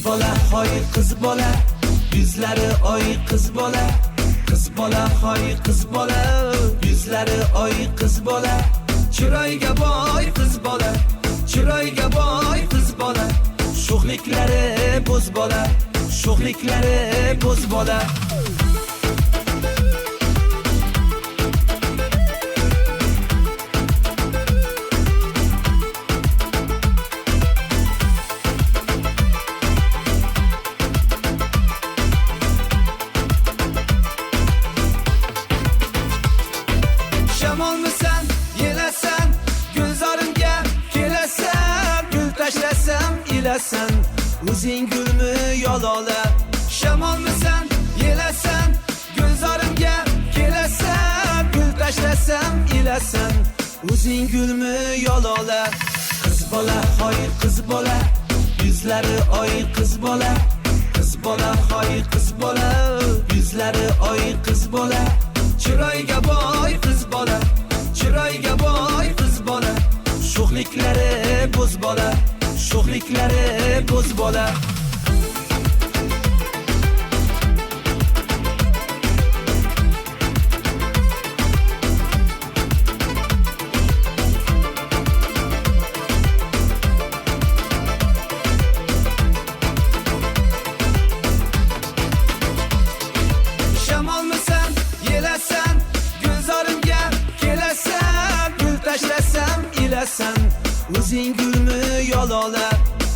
bola, hoy qiz bola, yuzlari oy qiz bola. Qiz bola, hoy qiz bola, yuzlari oy qiz bola. Chiroyga boy qiz bola, chiroyga boy qiz bola. Sho'xliklari bo'z bola, sho'xliklari bo'z bola. Shamolmisan, yelasan, gulzorimga kelasan, gul tashlasam ilasan, o'zing gulmi yolola. Shamolmisan, yelasan, gulzorimga kelasan, gul tashlasam ilasan, o'zing gulmi yolola. Qiz bola, hoy qiz bola, yuzlari oy qiz bola. Qiz bola, hoy qiz bola, yuzlari oy qiz bola. Chiroyga boy qiz bola, chiroyga boy qiz bola. Sho'xliklari bo'z bola, sho'xliklari bo'z bola. Shamolmisan, yelasan, gulzorimga kelasan, gul tashlasam ilasan, o'zing gulmi yolola.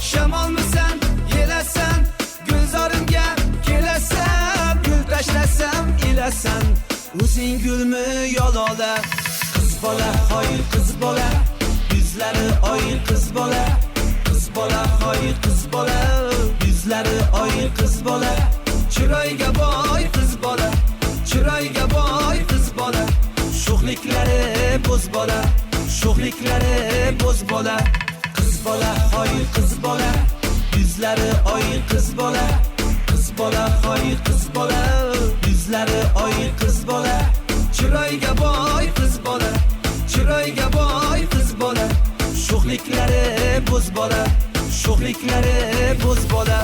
Shamolmisan, yelasan, gulzorimga kelasan, gul tashlasam ilasan, o'zing gulmi yolola. Qiz bola, hoy qiz bola, yuzlari oy qiz bola. Qiz bola, hoy qiz bola, yuzlari oy qiz bola. Chiroyga boy qiz bola, chiroyga boy qiz bola. Sho'xliklari bo'z bola, sho'xliklari bo'z bola. Qiz bola, hoy qiz bola, yuzlari oy qiz bola. Qiz bola, hoy qiz bola, yuzlari oy qiz bola. Chiroyga boy qiz bola, chiroyga boy qiz bola. Sho'xliklari bo'z bola, sho'xliklari bo'z bola.